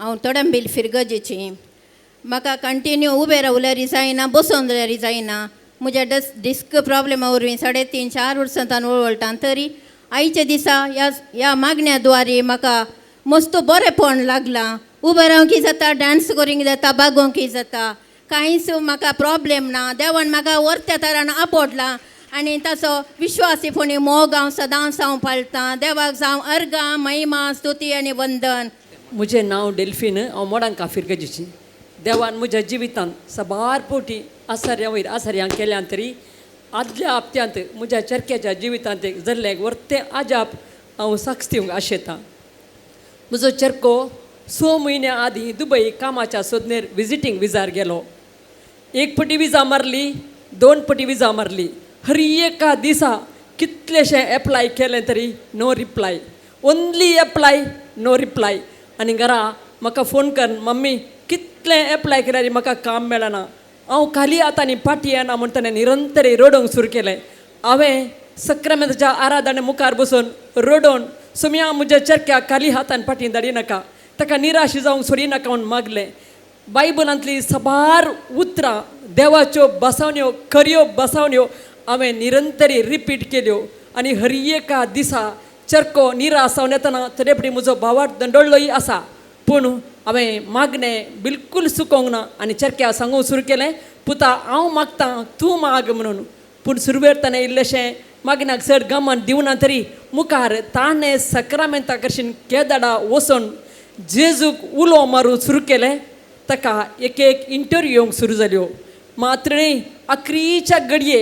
हांव तोडंबील फिरगजेची. म्हाका कंटिन्यू उबे रावल्यार जायना, बसून रावल्यार जायना. म्हज्या डिस्क प्रॉब्लेमा वरवीं 3.5-4 वर्सांतल्यान वळवळटां. तरी आयच्या दिसा ह्या मागण्या द्वारे म्हाका मस्त बरेंपण लागलां. उबें रावंकय जाता, डान्स करूंक जाता, बागोवंकय जाता. कांयच म्हाका प्रॉब्लेम ना. देवान म्हाका वर्त्या तरान आपडलां आनी ताचो विश्वासीपणी मोग हांव सदांच हांव पाळटां. देवाक जावं अर्गां, महिमा, स्तुती आनी वंदन. म्हजें नांव डेल्फीन, हांव मोडांका फिरगजेची. देवान म्हज्या जिवितांत सबार पोटी आसऱ्यां केल्यान तरी आदल्या हप्त्यांत म्हज्या चरक्याच्या जिवितांत जाल्लें वर्तें आजाप हांव साक्ष दिवंक आशेतां. म्हजो चरको 6 म्हयन्या आदीं दुबय कामाच्या सोदनेर विजिटींग विजार गेलो. 1 पटी विजा मारली, 2 पटी विजा मारली. हर एका दिसा कितलेशें एप्लाय केलें तरी no reply. Only apply, no reply. आनी घरा म्हाका फोन करून मम्मी कितलें एप्लाय केल्यार म्हाका काम मेळना. हांव खाली आतांनी फाटी येना म्हणटना निरंतर रडोवंक सुरू केलें. हांवें सक्रामेंताच्या आराधने मुखार बसून रडोवन सुम्या म्हज्या चरक्याक खाली हातान फाटी धाडिनाका, ताका निराश जावंक सोडिनाका म्हूण मागलें. बायबलांतली सबार उतरां, देवाच्यो बसावण्यो, खऱ्यो बसावण्यो हांवें निरंतरी रिपीट केल्यो. आनी हर एका दिसा चरको निराश जावन येतना तरेपटी म्हजो भावार्थ दंडोळ्ळोय आसा. पूण हांवें मागणें बिलकूल चुकोवंक ना आनी चरक्याक सांगूंक सुरू केलें, पुता हांव मागतां, तूं माग म्हणून. पूण सुरवेर ताणें इल्लेशें मागण्याक चड गमन दिवना तरी मुखार ताणें सक्रामेंता कडच्यान केदाडा वचून जेजूक उलो मारूंक सुरू केलें. ताका एक इंटरव्यू येवंक सुरू जाल्यो. मात्र अकरीच्या घडये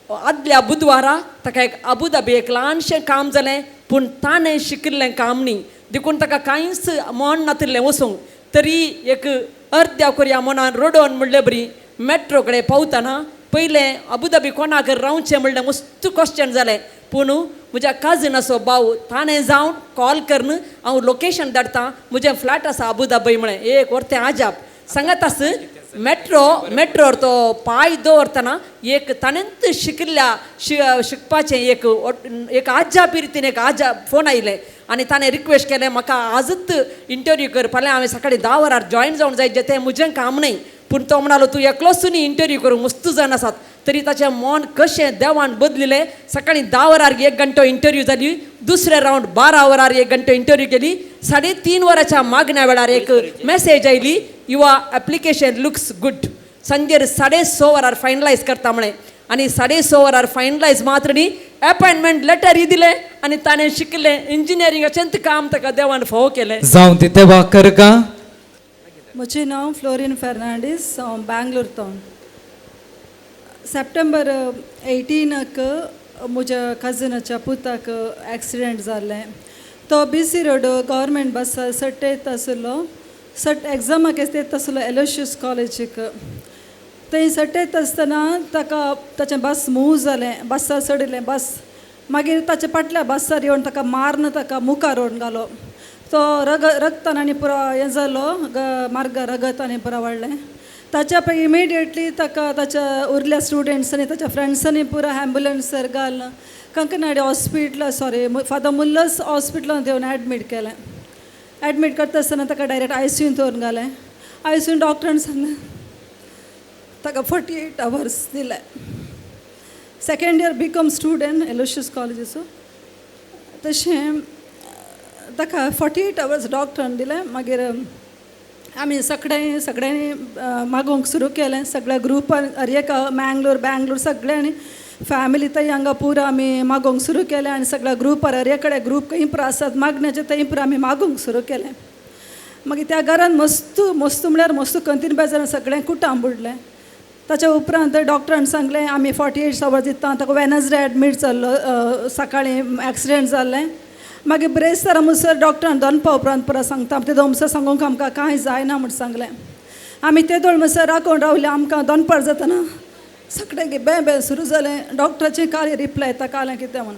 आदल्या बुधवारा ताका एक अबुधाबी एक ल्हानशें काम जालें. पूण ताणें शिकिल्लें काम न्ही, देखून ताका कांयच मन नातिल्लें वचूंक. तरी एक अर्द्या कोरया मनान रडोवन म्हणलें बरी मेट्रो कडेन पावतना पयलें अबुधाबी कोणाक रावचें म्हणलें मस्त क्वेश्चन जालें. पूण म्हज्या काजनाचो भाव ताणें जावन कॉल करून हांव लोकेशन धाडटां, म्हजें फ्लॅट आसा अबुधाबी म्हळें. एक वर्तें आजाप सांगात आस. मेट्रोर तो पांय दवरतना एक ताणेंत शिकिल्ल्या शिकपाचें एक आजापी रितीन एक फोन आयलें आनी ताणें रिक्वेस्ट केलें म्हाका आजच इंटरव्यू कर, फाल्यां हांवें सकाळीं 10 वरार जॉयन जावन जाय. तें म्हजें काम न्ही. पूण तो म्हणालो तूं एकलोच न्ही इंटरव्यू करूंक, मस्त जाण आसात. तरी ताचें मन कशें देवान बदलिलें. सकाळीं 10 वरार 1 घंटो इंटरव्यू जाली. दुसरे रावंड 12 वरार 1 घंटो इंटरव्यू केली. 3.5 वरांच्या मागण्या वेळार एक message oily, your application looks good. सांजेर 6:30 वरार फायनलायज करता म्हळें. आनी 6:30 वरार फायनलायज मात्र न्ही, अपॉयंटमेंट लेटरय दिलें आनी ताणें शिकलें इंजिनियरिंगाचें काम ताका देवान फावो केलें. जावं ते देवा करगा. म्हजें नांव फ्लोरिन फेर्नांडीस, हांव बँगलोरतो. सप्टेंबर 18 म्हज्या कजनाच्या पुताक एक्सिडेंट जाल्लें. तो BC रोड गव्हर्मेंट बस सट येत आसलो. एग्जामाक येत आसलो एलोशियस कॉलेजीक. थंय सट येत आसतना ताका ताचें बस मूव जालें. बसार चडिल्लें बस. मागीर ताच्या फाटल्या बसार येवन ताका मारन ताका मुखार व्हरून घालो. तो रगतान आनी पुरो हें जालो, मार्ग रगत आनी पुरो वाडलें. ताच्या पळय इमिडिएटली ताका ताच्या उरल्या स्टुडंट्सांनी ताच्या फ्रेंड्सांनी पुरो एम्बुलन्सर घालून कंकनाडी हॉस्पिटल फादर मुल्लस हॉस्पिटलांत येवन एडमीट केलें. एडमीट करता आसतना ताका डायरेक्ट ICUन व्हरून घालें. ICUन डॉक्टरान सांगलें ताका 48 hours दिले. Second year BCom student Aloysius कॉलेजीचो. तशें ताका 48 hours डॉक्टरान दिलें. मागीर आमी सगळ्यांनी मागोवंक सुरू केलें. सगळ्या ग्रुपान एका बँगलोर सगळ्यांनी फॅमिली थंय हांगा पुरो आमी मागोवंक सुरू केलें. आनी सगळ्या ग्रुपार कडेन ग्रूप खंय पुरो आसात मागण्याचे थंय पुरो आमी मागोवंक सुरू केलें. मागीर त्या घरान मस्त म्हळ्यार मस्त कंतीन बेजार सगळें कुटाम बुडलें. ताच्या उपरांत डॉक्टरान सांगलें आमी 48 hours दिता. ताका वेनसडे एडमीट जाल्लो, सकाळीं एक्सिडेंट जाल्लें. मागीर ब्रेस्तारा म्हणसर डॉक्टरान दनपा उपरांत परत सांगता ते दोमसर सांगूंक आमकां कांय जायना म्हूण सांगलें. आमी ते दोळ म्हणसर राखून रावले. आमकां दनपार जातना सगळें बें सुरू जालें. डॉक्टराचें काल रिप्लाय ताका आलें कितें म्हूण.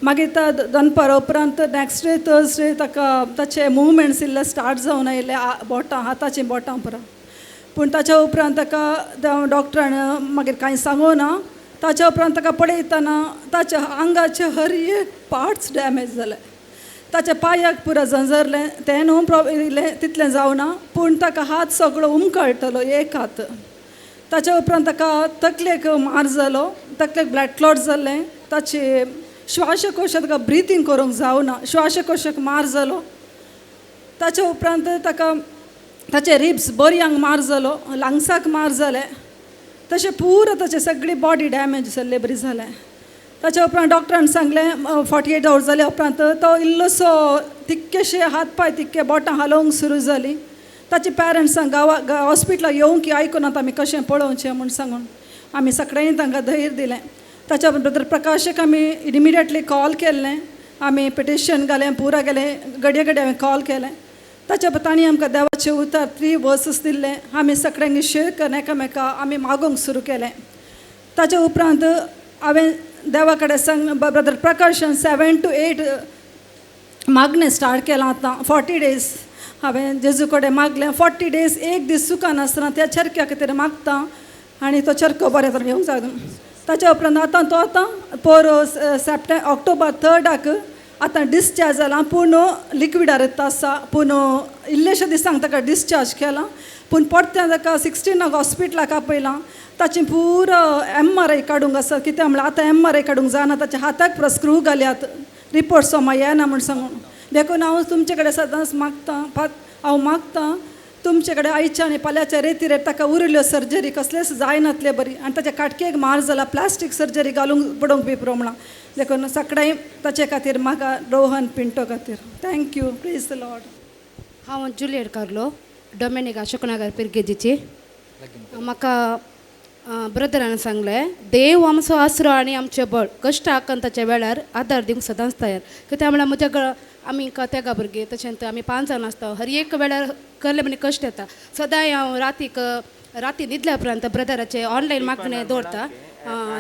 मागीर त्या दनपारा उपरांत नेक्स्ट डे थर्सडे ताका ताचे मुवमेंट्स इल्ले स्टार्ट जावन आयले बोटां, हाताचीं बोटां पुरो. पूण ताच्या उपरांत ताका डॉक्टरान मागीर कांय सांगूं ना. ताच्या उपरांत ताका पळयतना ताच्या आंगाचे हर एक पार्ट्स डॅमेज जाले. ताच्या पांयाक पुरो झंजरलें तें न्हू तितलें जावना पूण ताका हात सगळो उमकळटलो एक हात. ताच्या उपरांत ताका तकलेक मार जालो, तकलेक ब्लड क्लॉट जाल्लें, ताचे श्वासकोशाक ताका ब्रिथींग करूंक जावना, श्वासकोशाक मार जालो. ताच्या उपरांत ताका ताचे रिब्स बरयांक मार जालो, लंग्साक मार जाले, तशें पुरो ताचे सगळी बॉडी डॅमेज जाल्ले बरी जालें. ताच्या उपरांत डॉक्टरान सांगलें 48 hours जाल्या उपरांत तो इल्लोसो तितकेशे हात पांय तितके बोटां हालोवंक सुरू जालीं. ताचे पेरंट्सांक हॉस्पिटलाक येवंक की आयकून आतां आमी कशें पळोवचें म्हूण सांगून आमी सगळ्यांनी तांकां धैर्य दिलें. ताच्या ब्रदर प्रकाशाक आमी इमिडिएटली कॉल केल्लें, आमी पिटिशन घालें, पुरा गेलें, घडये घडये हांवें कॉल केलें. ताच्या तांणी आमकां देवाचें उतर 3 verses दिल्लें, आमी सगळ्यांनी शेअर करून एकामेका आमी मागोवंक सुरू केलें. ताच्या उपरांत हांवें देवा कडेन सांग ब्रदर प्रकाशान 7 to 8 मागणें स्टार्ट केलां. आतां 40 days हांवें जेजू कडेन मागलें. 40 days एक दीस चुका नासतना त्या चरक्या खातीर मागता आनी तो चरको बरें तरेन येवंक जाय. ताच्या उपरांत आतां पोर October 3rd आतां डिस्चार्ज जाला, पूण लिक्विडार आसा, पूण इल्लेशे दिसांक ताका डिस्चार्ज केला, पूण परते ताका 16 हॉस्पिटलाक आपयलां. ताची पुरो MRI काडूंक आसा, कित्याक म्हळ्यार आतां MRI काडूंक जायना, ताच्या हाताक पुरो स्क्रू घाल्यात, रिपोर्ट सोमा येना म्हूण सांगून. देखून हांव तुमचे कडेन सदांच मागतां तुमचे कडेन आयच्या आनी फाल्यांच्या रेतीर ताका उरिल्ल्यो सर्जरी कसलेच जायनातले बरी, आनी ताच्या काटकेक मार जाला, प्लास्टीक सर्जरी घालूंक पडोवंक बी पुरो म्हणून. देखून सगळें ताचे खातीर म्हाका रोहन पिंटो खातीर थँक्यू. Praise the Lord. हांव जुलियट कार्लो डोमेनीक अशोकनगर पिरगेजीची. म्हाका ब्रदरान सांगलें देव आमचो आसरो आनी आमचें बळ, कश्ट आकंताच्या वेळार आदार दिवंक सदांच तयार. कित्याक म्हळ्यार म्हज्या आमी तेगा भुरगीं तशेंच आमी 5 जाण आसता, हर एक वेळार कसले म्हणजे कश्ट येता. सदांय हांव राती न्हिदल्या उपरांत ब्रदराचे ऑनलायन मागणें दवरता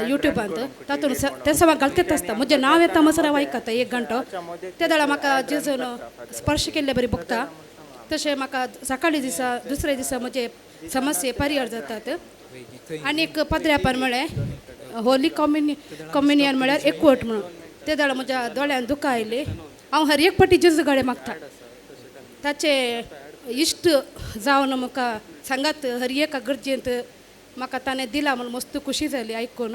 युट्यूबांत, तातूंत ते सगळं घालतात आसता. म्हजें नांव येता म्हणसर हांव आयकता 1 घंटो. त्या वेळार म्हाका जेजून स्पर्श केल्ले बरी बघता. तशें म्हाका सकाळी दिसा दुसऱ्या दिसा म्हजे समस्ये परिहार जातात. आनीक पदऱ्यापण म्हळ्यार होली कम्युनियन म्हळ्यार एकवट म्हणून. त्या वेळार म्हज्या दोळ्यान दुकां आयली. हांव हर एक फावटी जेजू कडेन मागता ताचे इश्ट जावन म्हाका सांगात हर एका गरजेंत म्हाका ताणें दिला म्हणून मस्त खुशी जाली आयकून.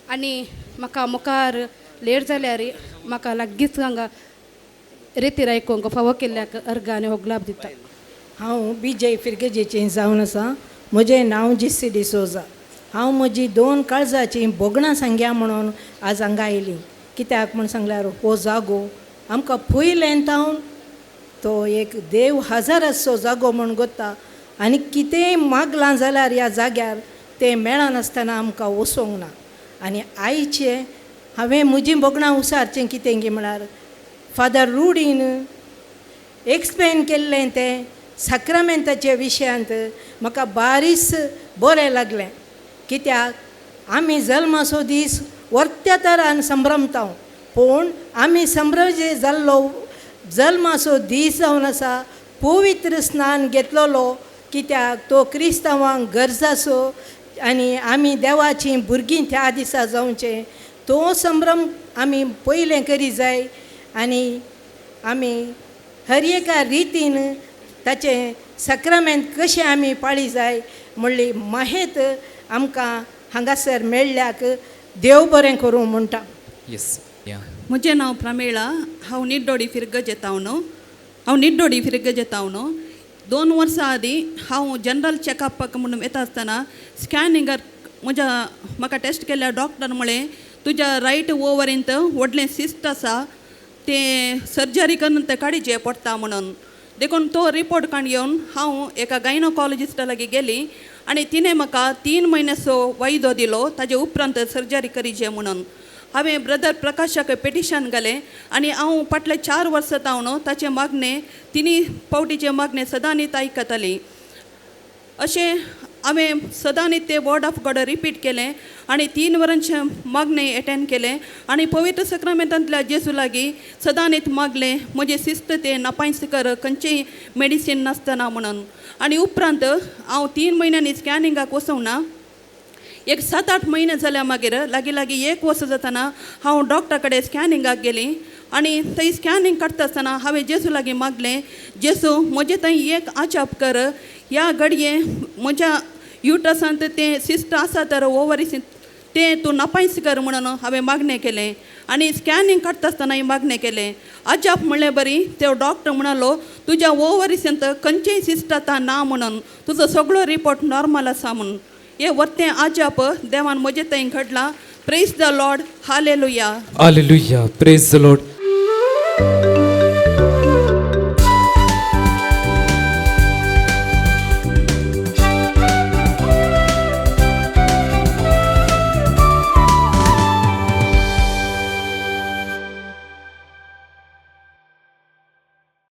आनी म्हाका मुखार लेट जाल्यार म्हाका लागींच हांगा रेतीर आयकूंक फावो केल्ल्याक अर्ग आनी हो लाभ दिता. हांव BJ पिरगेजेचें जावन आसा. म्हजें नांव JC डिसोजा. हांव म्हजी 2 काळजाचीं बोगणां सांगया म्हणून आज हांगा आयलीं. कित्याक म्हूण सांगल्यार हो जागो आमकां पयलेंतावन तो एक देव हजाराचो जागो म्हूण गोत्ता, आनी कितेंय मागलां जाल्यार ह्या जाग्यार तें मेळनासतना आमकां वचोंक ना. आनी आयचे हांवें म्हजीं बोगणां उसारचें कितें गे म्हळ्यार फादर रुडीन एक्सप्लेन केल्लें तें साक्रामेंताच्या विशयांत म्हाका बारीस बरें लागलें. कित्याक आमी जल्माचो दीस वर्त्या तरान संभ्रमता, पूण आमी संभ्रम जाल्लो जल्माचो दीस जावन आसा पवित्र स्नान घेतलेलो, कित्याक तो क्रिस्तांवांक गरजाचो आनी आमी देवाचीं भुरगीं त्या दिसा जावचें. तो संभ्रम आमी पयलें करी जाय आनी आमी हर एका रितीन ताचें साक्रामेंत कशें आमी पाळी जाय म्हणली माहेत आमकां हांगासर मेळ्ळ्याक देव बरें करूं म्हणटा. म्हजें नांव प्रमिळा. हांव निड्डोडी फिरगजे तावन 2 वर्सां आदीं हांव जनरल चॅकअपाक म्हणून येता आसतना स्कॅनिंगार म्हाका टेस्ट केल्या डॉक्टर म्हळें तुज्या रायट ओवरींत व्हडलें सिस्ट आसा, तें सर्जरी करून तें काडचें पडटा म्हणून. देखून तो रिपोर्ट काण घेवन हांव एका गायनोकॉलॉजिस्टा लागीं गेली आनी तिणें म्हाका 3 म्हयन्याचो वैदो दिलो, ताजे उपरांत सर्जरी करीचें म्हणून. हांवें ब्रदर प्रकाशाक पिटिशन घालें आनी हांव फाटले 4 वर्सां तावन ताचें मागणें 3 फावटीचें मागणें सदांच आयकतालीं. अशें हांवें सदांच तें वर्ड ऑफ गॉड रिपीट केलें आनी 3 वरांचें मागणें एटेंड केलें आनी पवित्र सक्रामेंतांतल्या जेजू लागीं सदांच मागलें म्हजें सिस्त तें नापायस कर, खंयचेंय मेडिसीन नासतना म्हणून. आनी उपरांत हांव 3 म्हयन्यांनी स्कॅनिंगाक वचूंक ना. एक 7-8 म्हयने जाल्या मागीर लागीं 1 वर्स जातना हांव डॉक्टरा कडेन स्कॅनिंगाक गेलीं आणि थंय स्कॅनिंग काडटा आसतना हांवें जेसू लागीं मागलें, जेसू म्हजे थंय एक आचाप कर, ह्या घडये म्हज्या युट्रसांत तें सिस्ट आसा तर ओवरीस तें तूं नापायस कर म्हणून हांवें मागणें केलें. आनी स्कॅनिंग काडटा आसतना मागणें केलें. अजाप म्हणलें बरी, तो डॉक्टर म्हणालो तुज्या ओवरीसांत खंयचेय सिस्ट आतां ना म्हणून, तुजो सगळो रिपोर्ट नॉर्मल आसा म्हणून. हे वर्तें अजाप देवान म्हजे थंय घडलां. Praise the Lord, hallelujah. Hallelujah. Praise the Lord.